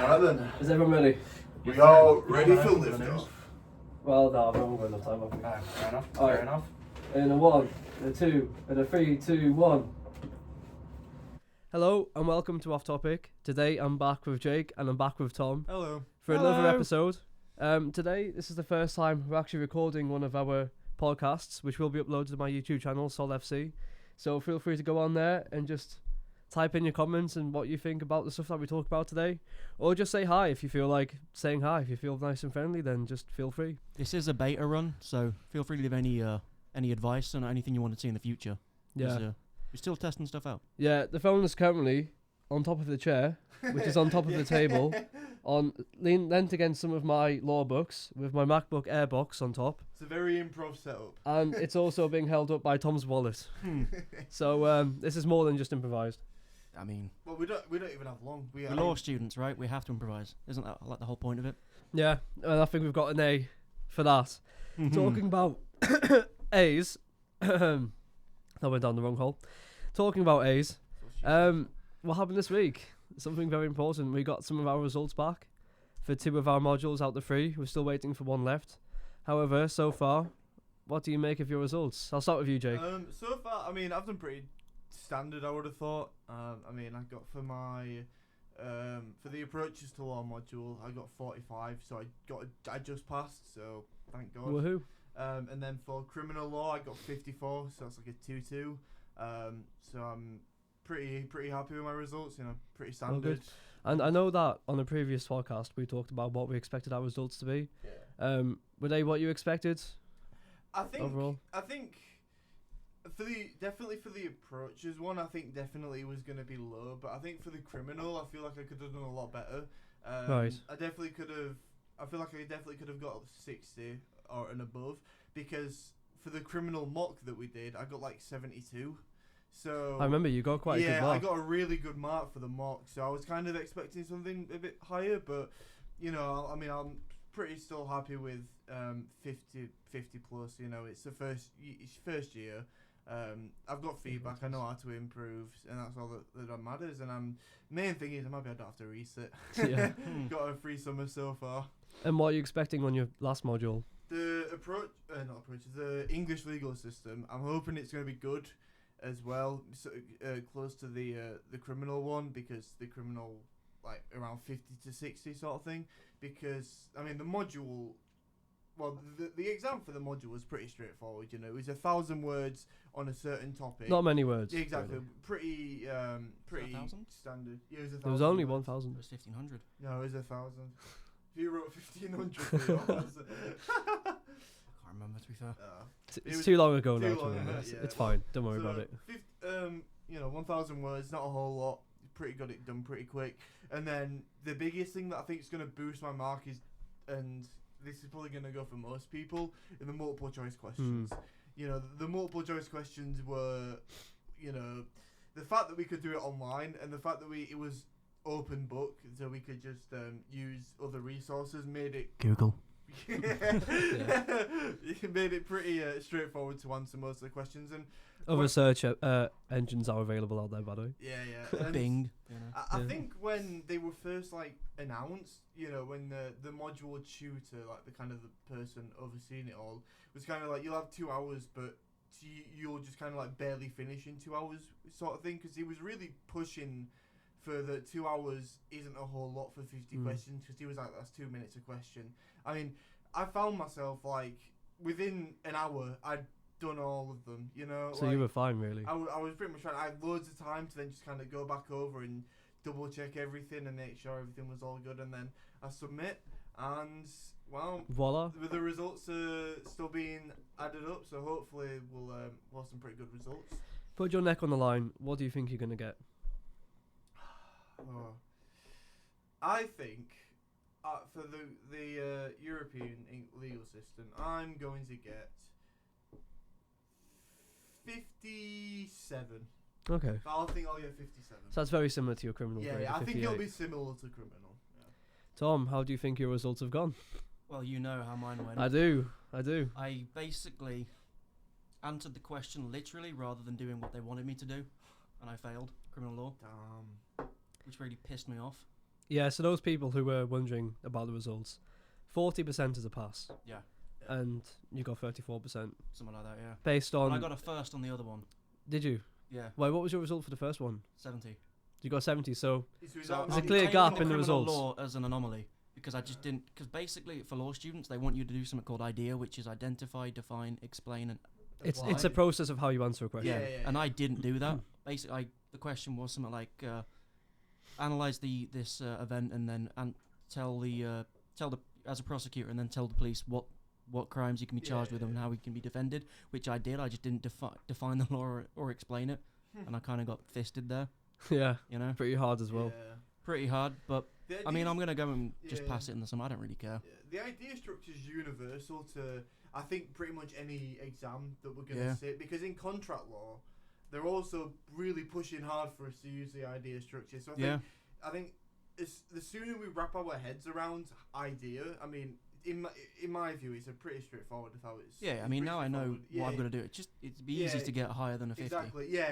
Right then. Is everyone ready? We are ready for liftoff. Well, no, we haven't got enough time. Have we? Fair enough. Alright. Fair enough. In a 1, a 2, and a 3, 2, 1. Hello and welcome to Off Topic. Today I'm back with Jake and I'm back with Tom Hello. for another episode. Today, this is the first time we're actually recording one of our podcasts, which will be uploaded to my YouTube channel, Sol FC. So feel free to go on there and just type in your comments and what you think about the stuff that we talk about today. Or just say hi if you feel like saying hi. If you feel nice and friendly, then just feel free. This is a beta run, so feel free to leave any advice on anything you want to see in the future. Yeah. We're still testing stuff out. Yeah, the phone is currently on top of the chair, which is on top of the table, leant against some of my law books with my MacBook Air box on top. It's a very improv setup. And it's also being held up by Tom's wallet. So this is more than just improvised. I mean, Well, we don't even have long. we're law students, right? We have to improvise. Isn't that like the whole point of it? Yeah, and I think we've got an A for that. Talking about A's, that went down the wrong hole. Talking about A's, what happened this week? Something very important. We got some of our results back for 2 of our modules out of 3. We're still waiting for 1 left. However, so far, what do you make of your results? I'll start with you, Jake. So far, I mean, I've done pretty standard, I would have thought. I mean, I got for my for the approaches to law module, I got 45, so I just passed, so thank God. Woohoo. And then for criminal law, I got 54, so that's like a 2-2. So I'm pretty happy with my results. You know, pretty standard. good. And I know that on the previous podcast we talked about what we expected our results to be. Yeah. Were they what you expected? I think overall? Definitely for the approaches one, I think definitely was going to be low, but I think for the criminal, I feel like I could have done a lot better. Right. I feel like I definitely could have got 60 or and above, because for the criminal mock that we did, I got like 72. So I remember you got quite a good yeah, mark. I got a really good mark for the mock, so I was kind of expecting something a bit higher, but you know, I mean, I'm pretty still happy with 50 plus. You know, it's first year. I've got feedback. I know how to improve, and that's all that matters. And main thing is, I'm happy I don't have to resit. Yeah. Got a free summer so far. And what are you expecting on your last module? The the English legal system. I'm hoping it's going to be good as well. So close to the criminal one, because the criminal like around 50 to 60 sort of thing. Because I mean the module. Well, the exam for the module was pretty straightforward. You know, it was 1,000 words on a certain topic. Not many words. Yeah, exactly. Really. Pretty 1,000? standard. Yeah, it was 1,000. There was only words. 1,000. It was 1,500. No, it was 1,000. If you wrote 1,500 for yours. I can't remember, to be fair. It It's was too long ago too now to long remember. ago, It's, yeah. it's fine. Don't worry about it. You know, 1,000 words, not a whole lot. Pretty got it done pretty quick. And then the biggest thing that I think is going to boost my mark is, and this is probably going to go for most people, in the multiple choice questions. You know, the multiple choice questions were, you know, the fact that we could do it online, and the fact that it was open book, so we could just use other resources, made it Google. It made it pretty straightforward to answer most of the questions. And Other search engines are available out there, by the way. yeah. And Bing. You know. I Yeah. think when they were first like announced, you know, when the module tutor, like the kind of the person overseeing it all, was kind of like, you'll have 2 hours, but you'll just kind of like barely finish in 2 hours sort of thing, because he was really pushing for the 2 hours isn't a whole lot for 50 questions, because he was like, that's 2 minutes a question. I mean, I found myself like within an hour I'd done all of them, you know. So like, you were fine, really. I was pretty much trying. I had loads of time to then just kind of go back over and double check everything and make sure everything was all good, and then I submit, and well, Voila. with the results still being added up, so hopefully we'll have some pretty good results. Put your neck on the line. What do you think you're going to get? Oh. I think for the European legal system, I'm going to get 57. Okay. I think I'll get 57. So that's very similar to your criminal grade. Yeah, I think 58. it'll be similar to criminal. Yeah. Tom, how do you think your results have gone? Well, you know how mine went. I do. I basically answered the question literally rather than doing what they wanted me to do, and I failed criminal law, which really pissed me off. Yeah, so those people who were wondering about the results, 40% is a pass, Yeah, and you got 34% something like that. Yeah. based But on. I got a first on the other one. Did you? Yeah, Wait, what was your result for the first one? 70. You got 70. So So There's a clear gap in the criminal results. law as an anomaly because I just didn't. Because basically, for law students, they want you to do something called IDEA, which is identify, define, explain, and it's a process of how you answer a question. yeah. And I didn't do that. Basically, the question was something like analyze this event and then tell the as a prosecutor and then tell the police what crimes you can be charged with and how he can be defended, which I did. I just didn't define the law or explain it, and I kind of got fisted there. Yeah, You know, pretty hard as well. pretty hard. But I mean, I'm gonna go and just yeah. pass it in the summer. I don't really care. The idea structure is universal to, I think, pretty much any exam that we're going to Yeah. sit, because in contract law, they're also really pushing hard for us to use the idea structure. So I think the sooner we wrap our heads around idea, I mean, in my view, it's a pretty straightforward of how it's. Yeah, I it's mean, pretty now I know straightforward. what I'm gonna do. It'd be easy Yeah, to get higher than a 50. Exactly. Yeah.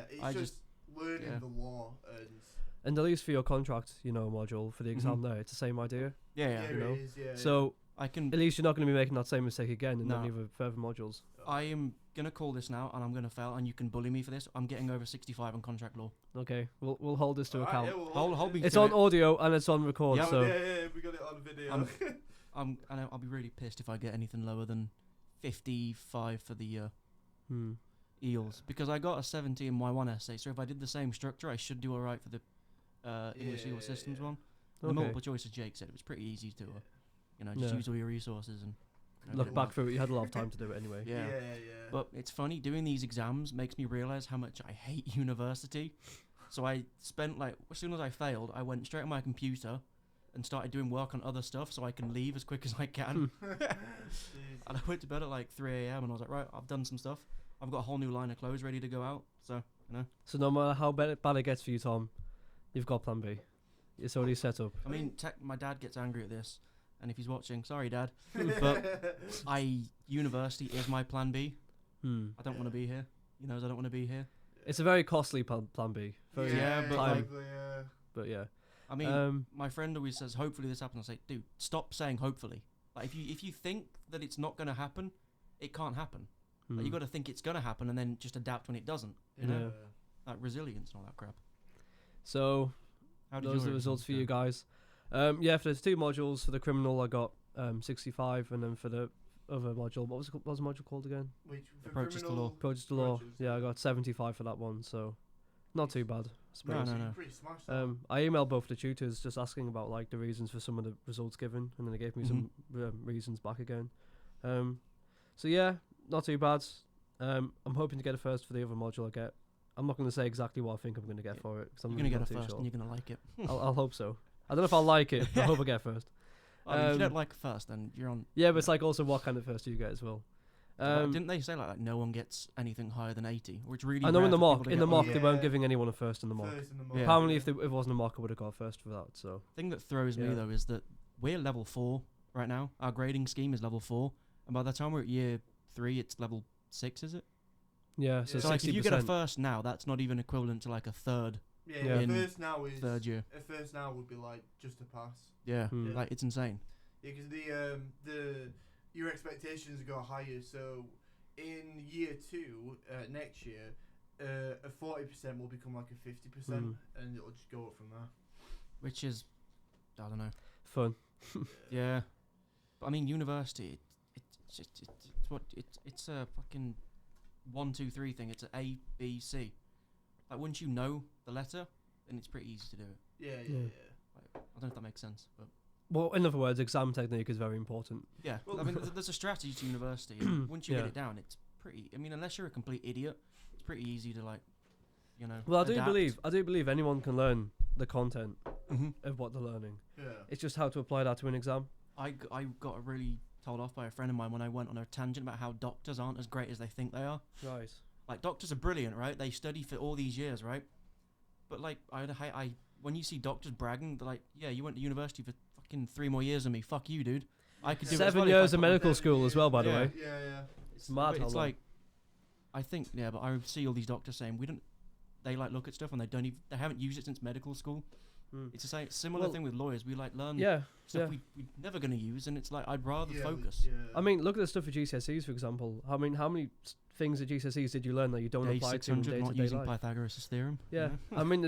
It's I just learning yeah. the law and. And at least for your contract, module for the exam there, it's the same idea. Yeah. Yeah, you know. it is, yeah. So I can. at least you're not going to be making that same mistake again in No. any of the further modules. I am gonna call this now, and I'm gonna fail, and you can bully me for this. I'm getting over 65 on contract law. Okay, we'll hold this to Alright, account. yeah, we'll Hold me. It's to on it. audio and it's on record, Yeah, so yeah, we got it on video. And I'll be really pissed if I get anything lower than 55 for the eels because I got a 70 in my one essay. So if I did the same structure, I should do all right for the English legal systems one. The okay. multiple choice, as Jake said, it was pretty easy to, just Yeah. use all your resources and Look back through it, you had a lot of time to do it anyway. Yeah. But it's funny, doing these exams makes me realise how much I hate university. So I spent as soon as I failed, I went straight on my computer and started doing work on other stuff so I can leave as quick as I can. And I went to bed at 3 a.m. and I was like, right, I've done some stuff. I've got a whole new line of clothes ready to go out. So, So no matter how bad it gets for you, Tom, you've got plan B. It's already set up. I mean, my dad gets angry at this. And if he's watching, sorry, Dad. But university is my plan B. I don't want to be here. I don't want to be here. It's a very costly plan B. Very time. But yeah. I mean, my friend always says, hopefully this happens. I say, dude, stop saying hopefully. Like, if you think that it's not going to happen, it can't happen. Like, you got to think it's going to happen and then just adapt when it doesn't. You know? Like resilience and all that crap. So, How did those are your the results for go? you guys. Yeah, for the two modules, for the criminal I got 65, and then for the other module, what was the module called again? Approaches to law. Approaches to law. Yeah, I got 75 for that one, so not too bad. I suppose. No. Pretty smashed that. I emailed both the tutors just asking about the reasons for some of the results given, and then they gave me some reasons back again. So yeah, not too bad. I'm hoping to get a first for the other module I get. I'm not going to say exactly what I think I'm going to get for it. Cause I'm You're going to not get a too first sure. and you're going to like it. I'll hope so. I don't know if I'll like it, but I hope I get first. I mean, if you don't like first, then you're on. Yeah, but it's also what kind of first do you get as well. Didn't they say no one gets anything higher than 80? Or it's really I know rare in the for mock, people to in get the mock over- they weren't giving anyone a first in the mock. First in the mock. Yeah. Apparently, if it wasn't a mock, I would have got a first for that. So thing that throws me Yeah. though is that we're level 4 right now. Our grading scheme is level 4, and by the time we're at year 3, it's level 6, is it? yeah, so Yeah. So if you get a 60%. first now, that's not even equivalent to a third, Yeah, In first now is third year. a first now would be just a pass. Yeah, Hmm. like it's insane. Yeah, because the your expectations go higher. So in year 2 next year, a 40% will become like a 50%, and it'll just go up from there. Which is, I don't know. Fun. Yeah, but I mean, university, it's a fucking 1, 2, 3 thing. It's an A, B, C. Like once you know the letter, then it's pretty easy to do it. Yeah. Like, I don't know if that makes sense, but Well, in other words, exam technique is very important. yeah. Well- I mean, there's a strategy to university. And once you Yeah. get it down, it's pretty. I mean, unless you're a complete idiot, it's pretty easy to Well, I do adapt. believe anyone can learn the content Mm-hmm. of what they're learning. Yeah. It's just how to apply that to an exam. I got really told off by a friend of mine when I went on a tangent about how doctors aren't as great as they think they are. Right. Like, doctors are brilliant, right? They study for all these years, right? But, like, I when you see doctors bragging, they're like, yeah, you went to university for fucking 3 more years than me. Fuck you, dude. I could do it as 7 well if I years put of my- medical school as well, by the Yeah. way. Yeah. It's mad But how it's long. like, I think, yeah, but I see all these doctors saying, they like look at stuff and they haven't used it since medical school. Mm. It's the same similar Well, thing with lawyers. We like learn Yeah. stuff Yeah. we're never gonna use, and it's like I'd rather Yeah, focus. Yeah. I mean, look at the stuff for GCSEs, for example. I mean, how many things at GCSEs did you learn that you don't Day apply to in 600 not day-to-day using life? Pythagoras' theorem. Yeah. I mean,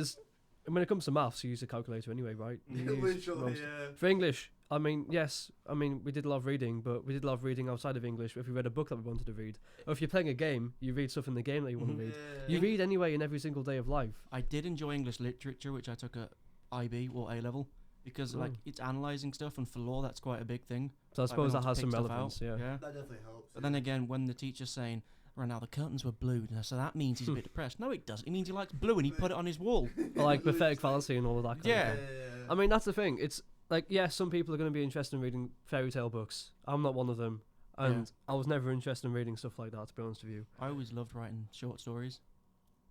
when it comes to maths, you use a calculator anyway, right? You use Literally, most- yeah. For English, I mean, yes, I mean, we did a lot of reading, but we did a lot of reading outside of English. If we read a book that we wanted to read, or if you're playing a game, you read stuff in the game that you want to read. Yeah. You read anyway in every single day of life. I did enjoy English literature, which I took at IB or A level, because like Mm. it's analysing stuff, and for law that's quite a big thing. So I Like, suppose being that able has to some pick stuff relevance. out. Yeah. That definitely helps. But then again, when the teacher's saying, right now the curtains were blue, so that means he's a bit depressed. No, it doesn't. It means he likes blue and he put it on his wall. Or like pathetic fallacy and all of that. Kind Yeah. Of thing. I mean, that's the thing. It's like, yes, some people are going to be interested in reading fairy tale books. I'm not one of them, and I was never interested in reading stuff like that. To be honest with you. I always loved writing short stories.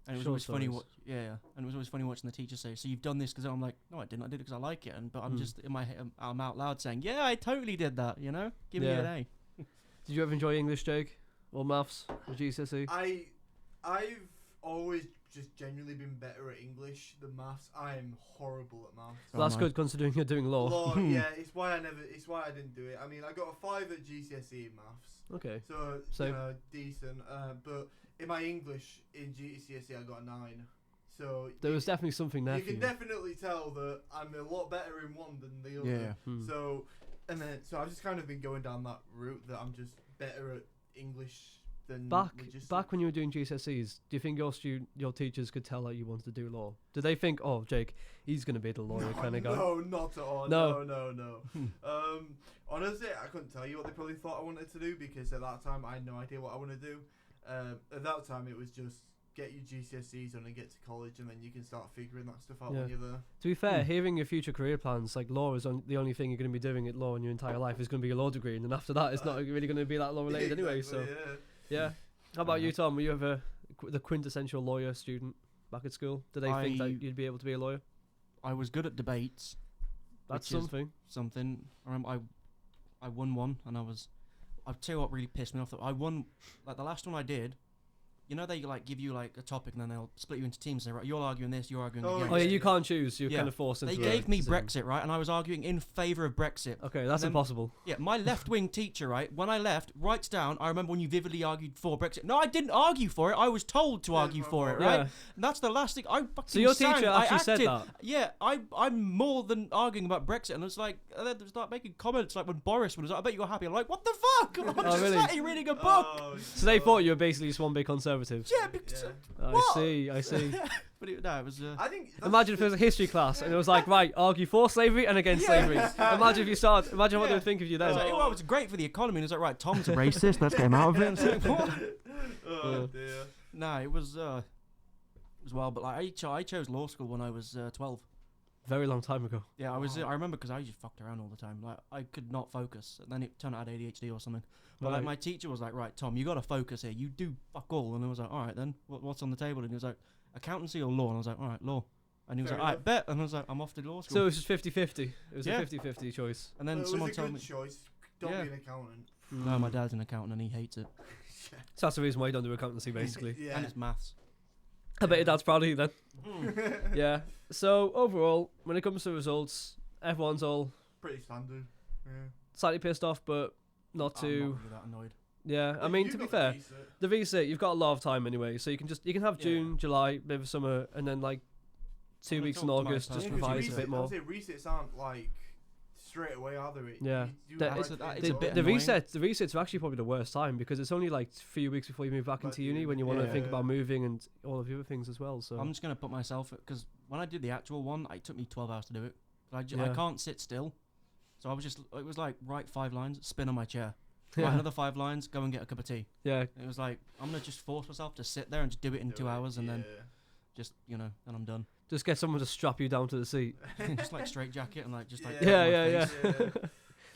And it was Short always funny. stories. And it was always funny watching the teacher say, "So you've done this?" Because I'm like, "No, I didn't. I did it because I like it." But I'm Mm. just in my head, I'm out loud saying, "Yeah, I totally did that." You know, give me Yeah. an A. Did you ever enjoy English, Jake, or maths, or GCSE? I've always just genuinely been better at English than maths. I'm horrible at maths. Well, that's Oh, good considering you're doing law. Law, yeah, it's why I didn't do it. I mean, I got a 5 at GCSE in maths, Okay. so Same. decent. But in my English in GCSE, I got a 9. So There was definitely something there you for can you. definitely tell that I'm a lot better in one than the other. Yeah. Hmm. So I've just kind of been going down that route that I'm just better at English than logistics. Back when you were doing GCSEs, do you think your teachers could tell that you wanted to do law? Did they think, oh, Jake, he's gonna be the lawyer kind of guy? No, not at all. No. No. Honestly, I couldn't tell you what they probably thought I wanted to do because at that time I had no idea what I want to do. At that time, it was just get your GCSEs on and get to college, and then you can start figuring that stuff out Yeah. when you're there. To be fair, hearing your future career plans, like law is the only thing you're going to be doing at law in your entire life is going to be your law degree, and then after that, it's not really going to be that law related anyway. So Exactly, yeah. How about you, Tom? Were you ever the quintessential lawyer student back at school? Did they think that you'd be able to be a lawyer? I was good at debates. That's which is something. I remember I won one, and I'll tell you what really pissed me off. That I won, like the last one I did. You know, they like give you like a topic and then they'll split you into teams and say, right, you're arguing this, you're arguing Oh, against. Oh yeah, Yeah. you can't choose. You're Yeah. kind of forced into. They a gave me decision. Brexit, right, and I was arguing in favour of Brexit. Okay, that's then- impossible. Yeah, my left-wing teacher, right, when I left, writes down, I remember when you vividly argued for Brexit. No, I didn't argue for it. I was told to argue for it, right? Yeah. And that's the last thing I fucking So your sang, teacher I actually said acted. that. Yeah, I'm more than arguing about Brexit, and it's like they start making comments like when Boris was like, "I bet you're happy." I'm like, "What the fuck?" I'm just really? sat here reading a book. Oh, So they thought you were basically just one big conservative. Yeah, because Yeah. I see. but it was. I think. that's Imagine if it was a history class and it was like, right, argue for slavery and against slavery. Imagine if you started. Imagine what they Yeah. would think of you I then. was like, well, it's great for the economy. And it's like, right, Tom's a racist. Let's get him out of it. It's like, what? Oh dear. Nah, it was wild. But like, I chose law school when I was 12. Very long time ago. Yeah, I was. Wow. I remember because I just fucked around all the time. Like, I could not focus. And then it turned out I had ADHD or something. But like, Right. my teacher was like, right, Tom, you got to focus here. You do fuck all. And I was like, all right then. What's on the table? And he was like, accountancy or law? And I was like, all right, law. And he was Fair like, all right, enough. bet. And I was like, I'm off to law school. So it was just 50-50. It was Yeah. a 50-50 choice. and then Well, it someone was a told good me, choice. Don't Yeah. be an accountant. no, my dad's an accountant and he hates it. So that's the reason why you don't do accountancy, basically. Yeah. And it's maths. I bet your dad's proud of you then. Yeah. So overall, when it comes to results, everyone's all Pretty standard. Yeah. slightly pissed off, but not I'm too. not really that annoyed. Yeah. I Well, mean, you to be got the fair, research. the visa you've got a lot of time anyway, so you can have Yeah. June, July, bit of summer, and then like 2 I'm gonna weeks in talk to my August just personal revise a research- bit more. I'll say resets aren't like straight away, are they? Yeah. You That- have it's to a- take it's it a all. bit The annoying. resets are actually probably the worst time because it's only like 3 weeks before you move back Back into to uni uni. when you want to think Yeah. about moving and all of the other things as well. So I'm just gonna put myself because when I did the actual one, it took me 12 hours to do it. I Yeah. can't sit still, so I was just. It was like write 5 lines, spin on my chair, Yeah. write another 5 lines, go and get a cup of tea. yeah, It was like I'm gonna just force myself to sit there and just do it in 2 hours, and then just then I'm done. just get someone to strap you down to the seat, just like straight jacket and like just like Yeah, cover my yeah, face. yeah.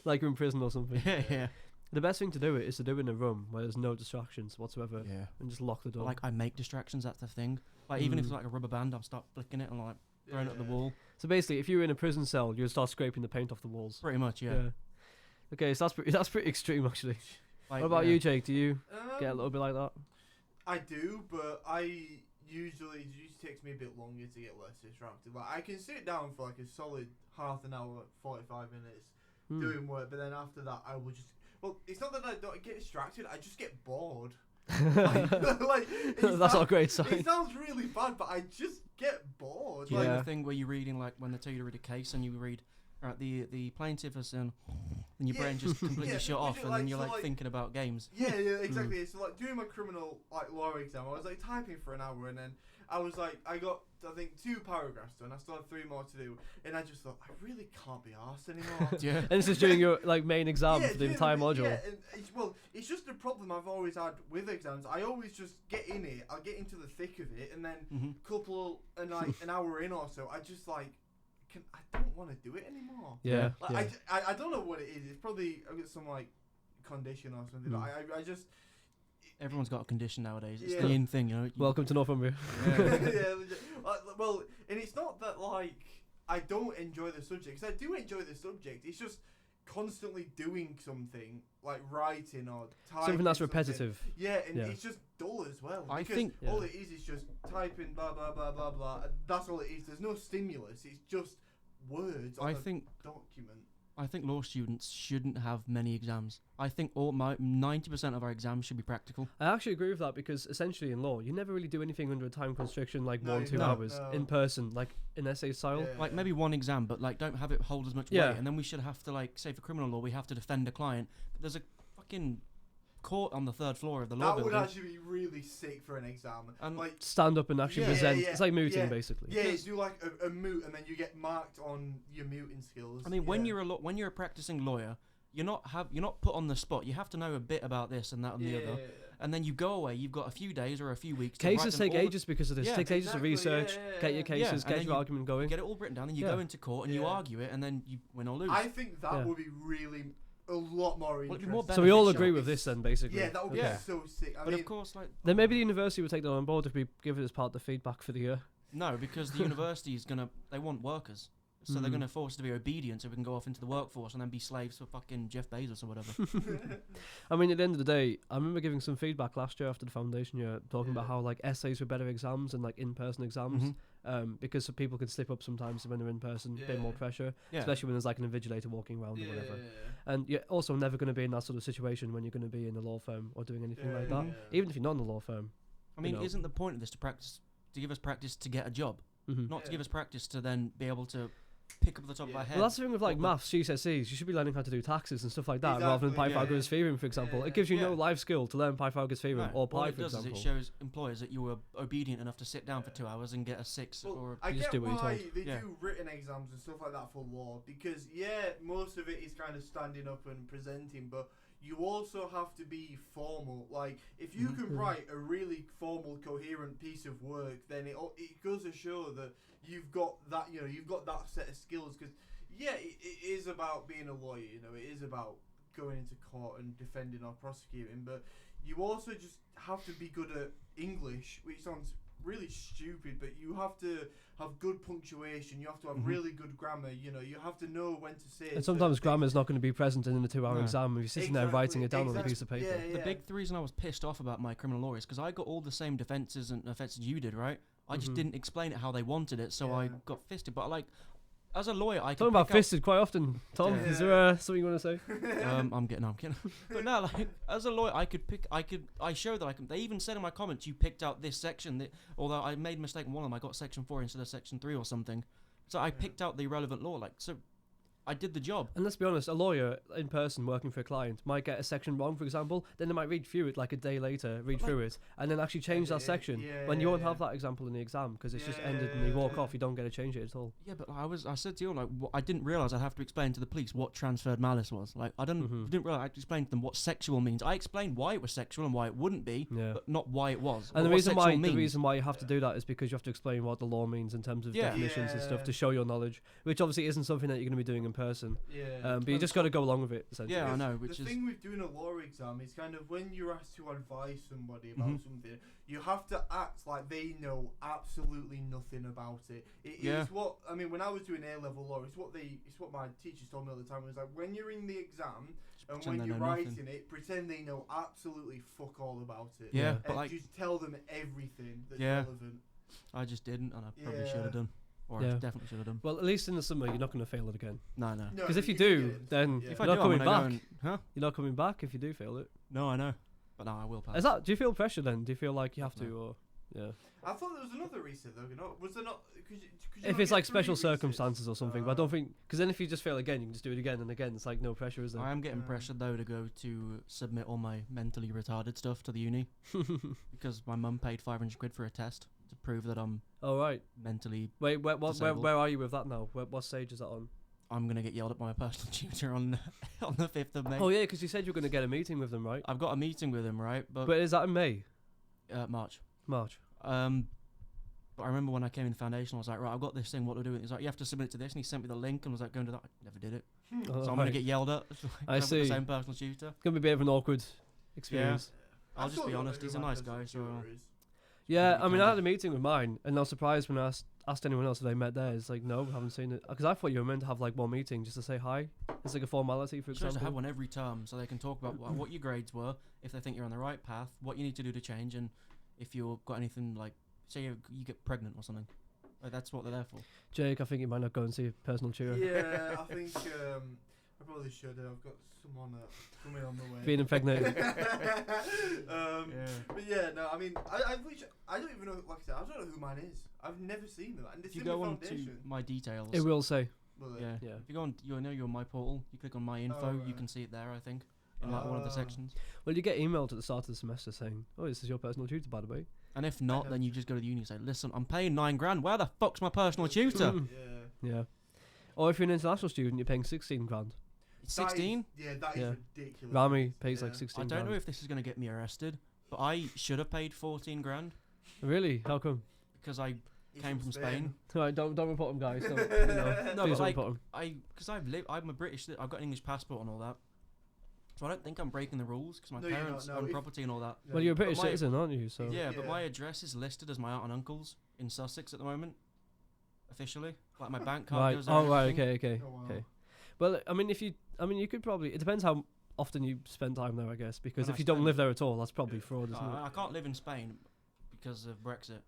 like you're in prison or something. yeah, yeah, The best thing to do it is to do it in a room where there's no distractions whatsoever, yeah. and just lock the But door. like I make distractions. That's the thing. Like even if it's Mm. like a rubber band, I'll start flicking it and like throwing it at the Yeah. wall. So basically, if you were in a prison cell, you'd start scraping the paint off the walls. Pretty much, yeah. Okay, so that's pretty extreme actually. Like, What about yeah. you, Jake? Do you get a Um, little bit like that? I do, but I usually it just takes me a bit longer to get less distracted. Like I can sit down for like a solid half an hour, 45 minutes doing work, but then after that I will just. Well, it's not that I don't get distracted. I just get bored. like That's not a great sign. It sounds really bad, but I just get bored. Do you Like, know the thing where you're reading, like, when they tell you to read a case and you read, right, the plaintiff has and your brain just completely shut off, and then you're like thinking about games. yeah, exactly. It's like doing my criminal law exam. I was like typing for an hour, and then I was like, I got I think 2 paragraphs done. I still have 3 more to do, and I just thought I really can't be arsed anymore. Yeah. And this is during your like main exam for the during entire module. Yeah, and it's just a problem I've always had with exams. I always just get in it. I'll get into the thick of it, and then an hour in or so, I just like. I don't want to do it anymore. Yeah. Like, I don't know what it is. It's probably I've got some like condition or something. I just. Everyone's got a condition nowadays. It's Yeah. the in thing, you know. Welcome to Northumbria. Yeah, well, and it's not that like I don't enjoy the subject, 'cause I do enjoy the subject. It's just constantly doing something like writing or typing Something that's something. repetitive. Yeah, and Yeah. it's just dull as well. I because think- all it is just typing blah blah blah blah blah. That's all it is. There's no stimulus. It's just words on I a think document. law students shouldn't have many exams. I think 90% of our exams should be practical. I actually agree with that because essentially in law, you never really do anything under a time constriction like No, 1-2 no, hours no. in person, like in essay style. Yeah. Like maybe one exam, but like don't have it hold as much Yeah. weight. And then we should have to, like, say for criminal law, we have to defend a client. But there's a fucking court on the 3rd floor of the law That would building. actually be really sick for an exam. And Like. Stand up and actually Yeah, present. yeah, It's like mooting yeah. basically. Yeah, you do like a moot, and then you get marked on your mooting skills. I mean, when Yeah. you're a practicing lawyer, you're not put on the spot. You have to know a bit about this and that and the other. And then you go away. You've got a few days or a few weeks. Cases to write take them all ages because of this. Yeah, it takes ages to exactly, research, yeah, get your yeah. cases, and get then your you argument going. Get it all written down, and you Yeah. go into court and you Yeah. argue it, and then you win or lose. I think that Yeah. would be really a lot more Well, it'd interesting. be more So we all beneficial. agree with this then, basically. Yeah, that would Okay. be so sick. I But mean, of course, like Then maybe the university would take that on board if we give it as part of the feedback for the year. no, because the university is they want workers, so they're Mm. gonna force us to be obedient, so we can go off into the workforce and then be slaves for fucking Jeff Bezos or whatever. I mean, at the end of the day, I remember giving some feedback last year after the foundation year, talking about Yeah. how like essays were better exams and like in-person exams, because some people can slip up sometimes when they're in person, a bit more Yeah. pressure, Yeah. especially when there's like an invigilator walking around or yeah, whatever. yeah. And you're also never going to be in that sort of situation when you're going to be in a law firm or doing anything like that, Yeah. even if you're not in a law firm. I mean, know. isn't the point of this to give us practice to get a job, Mm-hmm. not to Yeah. give us practice to then be able to pick up the top of our Yeah. head? Well, that's the thing with like what the- maths, GCSEs. You should be learning how to do taxes and stuff like that, rather than Exactly, yeah. Pythagoras theorem, for example. Yeah. It gives you no Yeah. life skill to learn Pythagoras theorem No, or all pi, it for does example. is it shows employers that you were obedient enough to sit down for 2 hours and get a 6 Well, or I You just get do what you're why told. they Yeah. do written exams and stuff like that for law, because most of it is kind of standing up and presenting, but you also have to be formal. Like if you Mhm. can Mhm. write a really formal, coherent piece of work, then it goes to show that you've got that set of skills. Because it is about being a lawyer. It is about going into court and defending or prosecuting, but you also just have to be good at English, which sounds really stupid, but you have to have good punctuation, you have to have Mhm. really good grammar, you have to know when to say And sometimes certain grammar's not going to be present in a 2-hour No. exam if you're sitting there writing it down on a piece of paper. Yeah, The big reason I was pissed off about my criminal law is because I got all the same defences and offences you did, right? I just Mhm. didn't explain it how they wanted it, so I Yeah. got fisted. But like, as a lawyer, I Talking can about pick out- fisted quite often. Tom, Yeah. is there something you want to say? I'm kidding. But no, like as a lawyer, I show that I can. They even said in my comments, you picked out this section. That although I made a mistake in one of them, I got section 4 instead of section 3 or something. So I picked out the relevant law. Like so, I did the job. And let's be honest, a lawyer in person working for a client might get a section wrong, for example, then they might read through it like a day later, through it, and then actually change that Edit it, section. yeah, When you won't yeah. have that example in the exam because it's just ended and you walk off, you don't get to change it at all. Yeah, but I said to you like I didn't realize I'd have to explain to the police what transferred malice was. Like I didn't realize I had to explain to them what sexual means. I explained why it was sexual and why it wouldn't be, Yeah. but not why it was. And or the what reason why sexual means. you have to do that is because you have to explain what the law means in terms of Yeah. definitions and stuff Yeah. to show your knowledge, which obviously isn't something that you're going to be doing in in person. Yeah. But you just got to go along with it, essentially. Yeah, I Because know, the which is thing with doing a law exam is kind of when you're asked to advise somebody about Mhm. something, you have to act like they know absolutely nothing about it. Yeah. It's what I mean when I was doing A-level law. It's what my teachers told me all the time. It was like when you're in the exam and pretend when they you're know nothing. writing it, pretend they know absolutely fuck all about it. Yeah, Yeah. but And like just tell them everything that's Yeah. relevant. I just didn't, and I probably should Yeah. have done, or Yeah. I definitely should have done. Well, at least in the summer, you're not going to fail it again. No, no. No, Because if you can do, get it. then Yeah. If you're I not do, coming I'm gonna go back. and, huh? You're not coming back if you do fail it. No, I know, but no, I will pass. Do you feel pressure then? Do you feel like you have to, No. or yeah? I thought there was another reset though. You know, was there not? Could you If not it's get like special 3 resets? circumstances or something, but I don't think because then if you just fail again, you can just do it again and again. It's like no pressure, is there? I am getting Um, pressured though to go to submit all my mentally retarded stuff to the uni because my mum paid 500 quid for a test to prove that I'm Oh right. mentally. Wait, where Disabled. are you with that now? What stage is that on? I'm gonna get yelled at by my personal tutor on on the 5th of May. Oh yeah, because you said you were going to get a meeting with them, right? I've got a meeting with him, right? But But is that in May, March. March? But I remember when I came in foundation, I was like, right, I've got this thing. What do I do? He's like, you have to submit it to this, and he sent me the link, and was like, go into that. I never did it, Oh, so I'm right. gonna get yelled at. I I've got see. the same personal tutor. It's gonna be a bit of an awkward experience. I'll I just still be don't know honest, who he's a my nice personal guy, so, tutor is. Yeah, you I mean, can I do. had a meeting with mine, and I was surprised when I asked anyone else if they met theirs. Like, no, haven't seen it. Because I thought you were meant to have like one meeting just to say hi. It's like a formality, for You're supposed to have example. one every term, so they can talk about what your grades were, if they think you're on the right path, what you need to do to change, and if you've got anything like, say you get pregnant or something. Like, that's what they're there for. Jake, I think you might not go and see a personal tutor. Yeah, I think I probably should. I've got someone coming on the way. Being impregnated. But yeah, no, I mean, I don't even know. Like I said, I don't know who mine is. I've never seen them. And it's If you in the go on to foundation. my details, It will say. Will it? yeah. Yeah. If you go on, you're my portal. You click on my info, you right. can see it there. I think in like one of the Ah. sections. Well, you get emailed at the start of the semester saying, "Oh, this is your personal tutor, by the way." And if not, know. then you just go to the uni and say, listen, I'm paying $9,000. Where the fuck's my personal tutor? Yeah. Yeah. Or if you're an international student, you're paying 16 grand. It's That is- 16. Yeah, that is Yeah. ridiculous. Rami pays like Yeah. 16 I don't know grand. if this is gonna get me arrested, but I should have paid 14 grand Really? How come? because I He's came from Spain. Alright, don't report him, guys. Don't, No, please but don't like, report him. because I'm a British, I've got an English passport and all that. So I don't think I'm breaking the rules because my No, you're not, parents no, own if- property and all that. Well, you're a but British my- citizen, aren't you? So Yeah, but Yeah. my address is listed as my aunt and uncle's in Sussex at the moment, officially. Like my bank card right. goes there Oh, and right. everything. Okay. Oh, wow. Okay. Well, I mean, you could probably. It depends how often you spend time there, I guess. Because When if I you don't spend- live there at all, that's probably Yeah. fraud, isn't I it? can't live in Spain because of Brexit,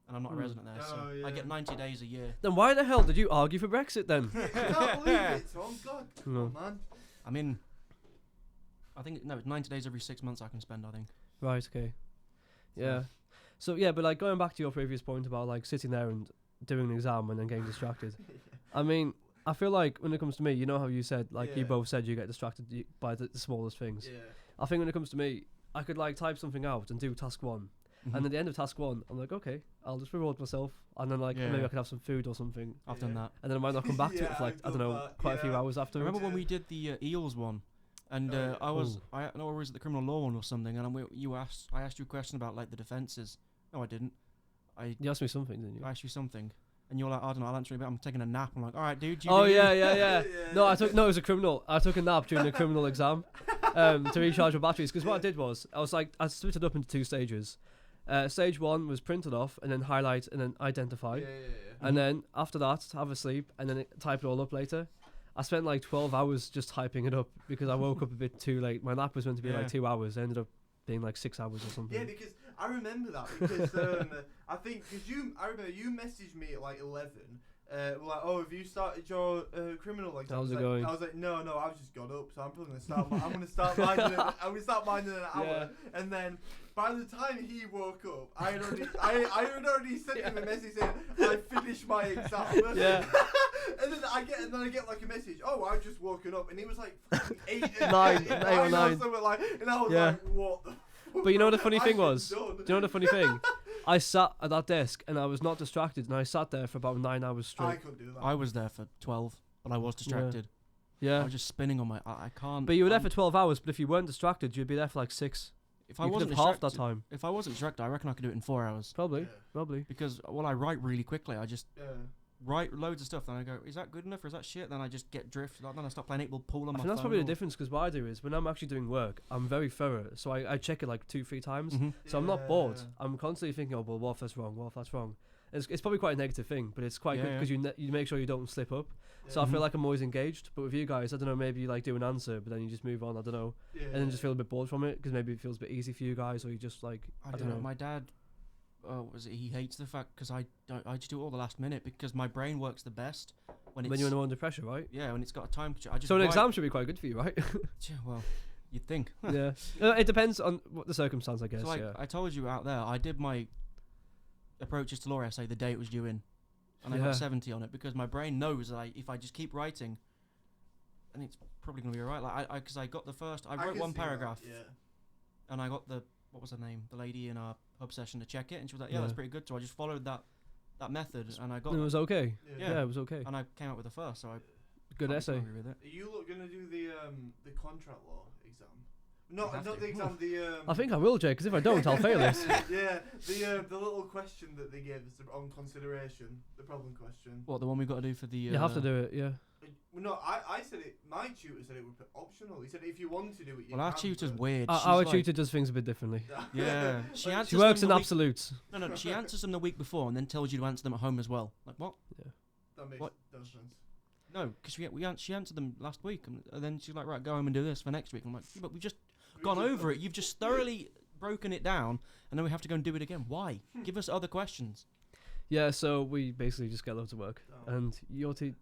and I'm not a Hmm. resident there, so Oh, I yeah. get 90 days a year. Then why the hell did you argue for Brexit then? I can't believe it, Tom. God, come No. on, man. I mean, I think no, it's 90 days every 6 months I can spend. I think. Right. Okay. Yeah. So yeah, but like going back to your previous point about like sitting there and doing an exam and then getting distracted. I mean, I feel like when it comes to me, you know how you said, like you Yeah. both said, you get distracted by the smallest things. Yeah. I think when it comes to me, I could like type something out and do task one, and at the end of task one, I'm like, okay, I'll just reward myself, and then like Yeah. maybe I could have some food or something, I've done Yeah. that. and then I might not come back to it Yeah, for like I've I don't done know, that, quite a few yeah. hours I after. remember when Yeah. we did the eels one, and Oh, yeah. I was Ooh. I know it was the criminal law one or something, and I asked you a question about like the defences. No, I didn't. You asked me something, didn't you? I asked you something, and you're like, I don't know, I'll answer it, but I'm taking a nap. I'm like, all right, dude. You Oh do you." yeah, yeah, yeah. Yeah. No, it was a criminal. I took a nap during a criminal exam to recharge my batteries. Because what I did was, I split it up into 2 stages. Stage 1 was printed off and then highlight and then identify. Yeah. And then after that, have a sleep and then type it all up later. I spent like 12 hours just typing it up because I woke up a bit too late. My nap was meant to be Yeah. like 2 hours. It ended up being like 6 hours or something. Yeah, because I remember that because I think I remember you messaged me at like 11. Like, oh, have you started your criminal exam? How's it I was like, going? I was like, no, I've just got up, so I'm probably gonna start. I'm gonna start minding. I'm gonna start minding an hour, Yeah. and then by the time he woke up, I had already sent him a message saying I finished my exam. Yeah. and then I get like a message. Oh, I've just woken up, and he was like 8 Nine or 9. or something like, and I was Yeah. like, what the. But you know what the funny I've thing been was? done. Do you know the funny thing? I sat at that desk and I was not distracted, and I sat there for about 9 hours I straight. couldn't do that. I was there for 12, but I was distracted. I Yeah. was just spinning on my. I can't. But you were there I'm- for 12 hours, but if you weren't distracted, you'd be there for like 6. If I You could wasn't have half distracted, that time. if I wasn't distracted, I reckon I could do it in 4 hours. Probably. Yeah. Probably. Because I write really quickly. I just Yeah. write loads of stuff. Then I go, is that good enough or is that shit? Then I just get drift. Then I stop playing 8 Ball Pool on my I phone. think that's probably the or- difference because what I do is when I'm actually doing work, I'm very thorough. So I check it like 2-3 times. Mhm. So I'm not bored. Yeah. I'm constantly thinking, oh, well, what if that's wrong? What if that's wrong? It's probably quite a negative thing, but it's quite good Yeah, because you make sure you don't slip up. So Yeah. I feel Mhm. like I'm always engaged. But with you guys, I don't know, maybe you like do an answer, but then you just move on. I don't know, Yeah. and then just feel a bit bored from it because maybe it feels a bit easy for you guys, or you just like I don't know. My dad, he hates the fact because I just do it all the last minute because my brain works the best when it's when you're under pressure, right? yeah, when it's got a time. I just So an write- exam should be quite good for you, right? Yeah, well, you'd think. Yeah. It depends on what the circumstance, I guess. So like yeah. I told you out there, I did my approaches to law essay the day it was due in, and I Yeah. got 70 on it because my brain knows that if I just keep writing, then it's probably gonna be alright. Like because I got the first, I wrote can one see that, paragraph, Yeah. and I got the what was her name, the lady in our hub session to check it, and she was like, yeah, that's Yeah. pretty good. So I just followed that method, and I got And it that, was okay. Yeah. Yeah, it was okay. and I came out with the first. So I Good can't be essay. angry with it. Are you gonna do the contract law exam? No, have not to. the exam. The I think I will, Jay, because if I don't, I'll fail it. Yeah, the little question that they gave us on consideration, the problem question. What, the one we've got to do for the? You have to do it, yeah. No, I said it. My tutor said it was optional. He said if you want to do it, you Well, our can, tutor's but- weird. Our She's tutor does things a bit differently. Yeah, she answers She works them in the week- absolutes. No, she answers them the week before and then tells you to answer them at home as well. Like what? That makes What? no sense. No, because she answered them last week, and then she's like, right, go home and do this for next week. I'm like, yeah, but we've just gone over it. You've just thoroughly broken it down, and then we have to go and do it again. Why? Give us other questions. Yeah, so we basically just get loads of work. Oh. And your tutor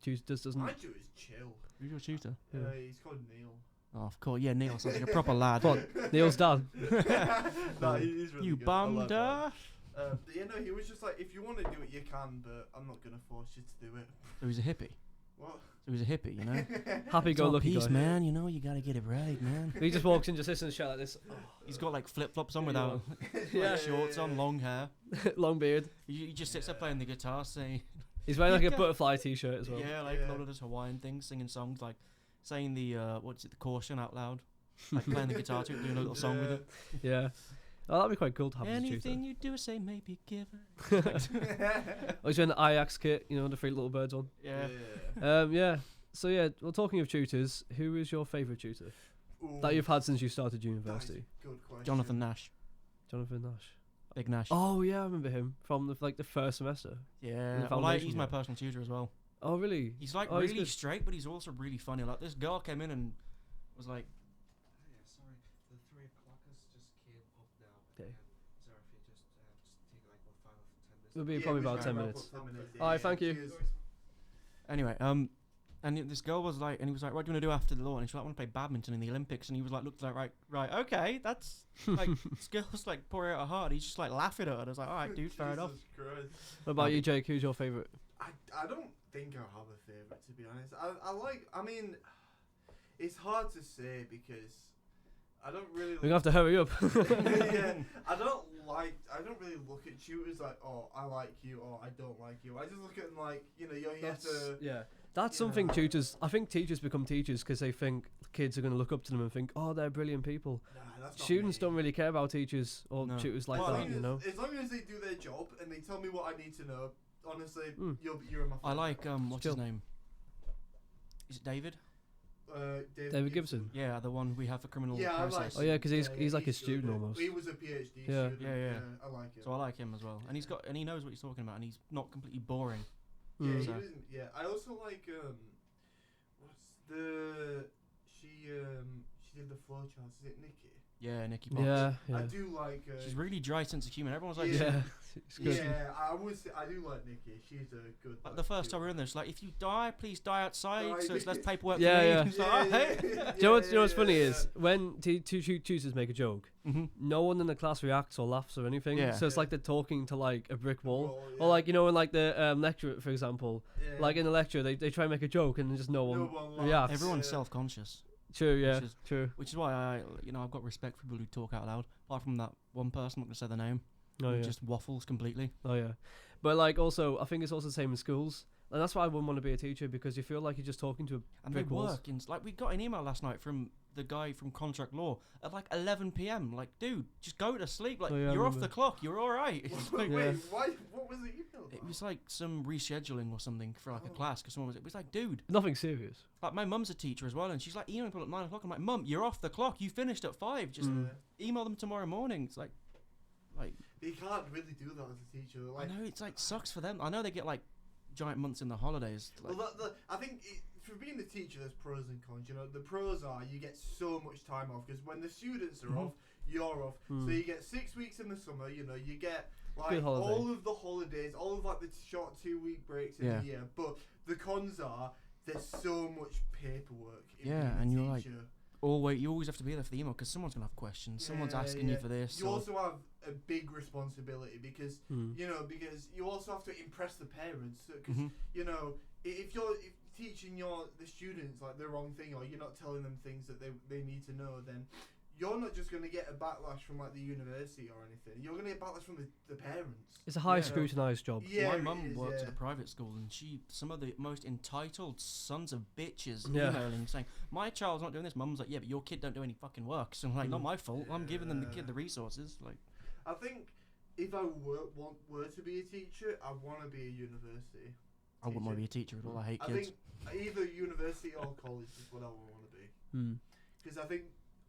just doesn't. My tutor's chill. Who's your tutor? Yeah. He's called Neil. Oh, of course. Yeah, Neil sounds like a proper lad. What? Neil's dad. No, he's really You good. I love bummed that. her. Yeah, no, he was just like, if you want to do it, you can, but I'm not gonna force you to do it. So he's a hippie. What? So he's a hippie, you know? Happy It's go all lucky peace, guy. man. You know, you gotta get it right, man. He just walks in, just listens to shout like this. He's got like flip flops on Yeah, without Yeah. shorts on, long hair. Long beard. He just sits there playing the guitar, saying, He's wearing like a Yeah. butterfly t-shirt as well. yeah, like Yeah. a lot of those Hawaiian things, singing songs, like saying the what's it, the caution out loud, like playing the guitar to it, doing a little song with it. Yeah. Oh, that'd be quite cool to have as a tutor. Anything you do, say maybe give it. Oh, he's wearing the Ajax kit, you know, the Three Little Birds one. Yeah. Yeah. So yeah, well, talking of tutors, who is your favourite tutor that you've had since you started university? Good question. Jonathan Nash, Jonathan Nash. Big Nash. Oh yeah, I remember him from the first semester. Yeah, the well, foundation he's my year. personal tutor as well. Oh really? He's like Oh, he's really good. straight, but he's also really funny. Like this girl came in and was like, Yeah, sorry. The 3 o'clockers just came up now. Okay. Sorry if you just take like what 5 or 10 minutes. It'll be probably about 10 minutes. Yeah, Alright, thank you. cheers. anyway, and this girl was like, and he was like, what do you want to do after the law? And she's like, I want to play badminton in the Olympics. And he was like, looked like, right, okay, that's like, this girl's like pouring out her heart. He's just like laughing at her. And I was like, all right, dude, fair enough. Jesus Christ. What about you, Jake? Who's your favourite? I don't think I have a favourite, to be honest. I mean, it's hard to say because I don't really. We're gonna have to hurry up. Yeah, I don't really look at tutors like, oh, I like you or I don't like you. I just look at them like, you know, you have to. Yeah. That's you something know. tutors. I think teachers become teachers because they think kids are going to look up to them and think, oh, they're brilliant people. Nah, that's not Students me. don't really care about teachers or No. tutors like Well, I that, mean, you know. As long as they do their job and they tell me what I need to know, honestly, Mm. you're in my. I like, what's Chill. his name? Is it David? David Gibson. Yeah, the one we have for criminal Yeah, I like process. Oh yeah, because he's like a good, student yeah. almost. He was a PhD Yeah. student. Yeah. I like it. So I like him as well. And he knows what he's talking about, and he's not completely boring. Yeah, Mm. he So- doesn't. Yeah, I also like what's the she did the flowcharts. Is it Nikki? Yeah, Nicky Box. Yeah, I yeah. do like. She's really dry sense of humour. Everyone's like, Yeah, it's good. Yeah, I would say I do like Nikki. She's a good. like the first time we were in there, it's like, if you die, please die outside, Die. so it's less paperwork Yeah, for me. yeah. It's like, oh, hey. Do you know what's funny is when two tutors make a joke, Mhm. no one in the class reacts or laughs or anything. Yeah. So it's like they're talking to like a brick wall. Well, Or like, you know, in like the lecture, for example, yeah. like in the lecture, they try and make a joke and just no one laughs. reacts. Everyone's Yeah. self-conscious, True, yeah, Which is- true. which is why I've got respect for people who talk out loud. Apart from that one person, I'm not gonna say their name, Oh who yeah, just waffles completely. oh yeah. But like also, I think it's also the same in schools, and that's why I wouldn't want to be a teacher because you feel like you're just talking to a And they brick walls. work in, like, we got an email last night from the guy from contract law at like 11 p.m. Like, dude, just go to sleep. Like, Oh, yeah, I you're off remember. the clock. You're all right. It's Wait, like- Yeah. why? What was the email? It was like some rescheduling or something for like a Oh. class because someone was. It was like, dude, Nothing serious. like my mum's a teacher as well, and she's like emailing people at 9 o'clock. I'm like, Mum, you're off the clock. You finished at 5. Just email them tomorrow morning. It's like, You can't really do that as a teacher. I Like, know it's like sucks for them. I know they get like giant months in the holidays. Like, well, I think for being the teacher, there's pros and cons. You know, the pros are you get so much time off because when the students are Mhm. off, you're off. So you get 6 weeks in the summer. You know, you get like Good holiday. all of the holidays, all of like the short 2-week breaks in Yeah. the year. But the cons are there's so much paperwork. In Yeah, being a and you're like, teacher. you always have to be there for the email because someone's gonna have questions. Someone's Yeah, asking you yeah. for this. You or- also have a big responsibility because Mm. you know because you also have to impress the parents because Mhm. you know if you're teaching the students like the wrong thing or you're not telling them things that they need to know, then you're not just going to get a backlash from like the university or anything. You're going to get backlash from the parents. It's a high Yeah. scrutinized job. Yeah, My it mum is, works yeah. at a private school, and some of the most entitled sons of bitches Yeah. emailing saying, "My child's not doing this." Mum's like, "Yeah, but your kid don't do any fucking work." So I'm like, "Not my fault. I'm giving them the Yeah. kid the resources." Like, I think if I were to be a teacher, I want to be a university. I wouldn't want to be a teacher at all. I hate I kids. think either university or college is what I would want to be. Mm. Because I think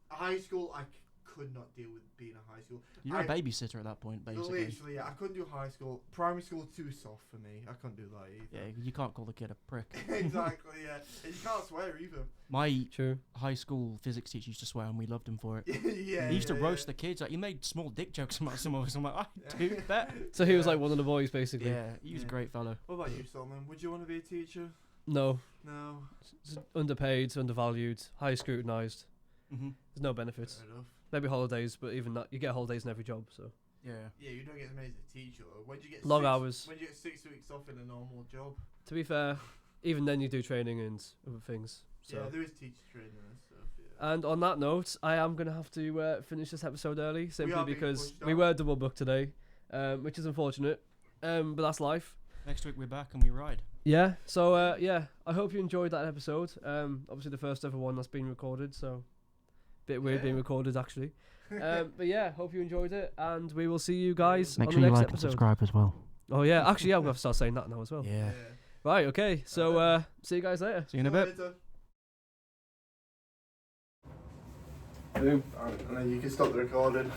high school, I could not deal with being a high school. You're a I- babysitter at that point, basically. Literally, yeah, I couldn't do high school. Primary school too soft for me. I couldn't do that either. Yeah, you can't call the kid a prick. Exactly, yeah. And you can't swear either. My True. high school physics teacher used to swear, and we loved him for it. Yeah. He used to yeah, roast the kids. Like, he made small dick jokes about some of us. I'm like, I do that. So he was Yeah. like one of the boys, basically. Yeah, he was a Yeah. great fellow. What about you, Solomon? Would you want to be a teacher? No, No. it's underpaid, undervalued, high scrutinized. Hmm. There's no benefits. Fair enough. Maybe holidays, but even that, you get holidays in every job. So Yeah. Yeah, you don't get as many as a teacher. Though. When do you get Long 6 hours. When do you get 6 weeks off in a normal job? to be fair, even then you do training and other things. So. Yeah, there is teacher training and stuff. Yeah. And on that note, I am going to have to finish this episode early, simply are being because pushed we out. were double booked today, which is unfortunate, but that's life. Next week we're back and we ride. Yeah, so yeah, I hope you enjoyed that episode. Obviously the first ever one that's been recorded, so bit weird Yeah. being recorded actually. But yeah, hope you enjoyed it, and we will see you guys Make on sure the you next like and episode. subscribe as well. Oh yeah, actually yeah, I'm gonna have to start saying that now as well. Yeah. Right, okay, so see you guys later. See you in a bit. Later. Boom. And then you can stop the recording.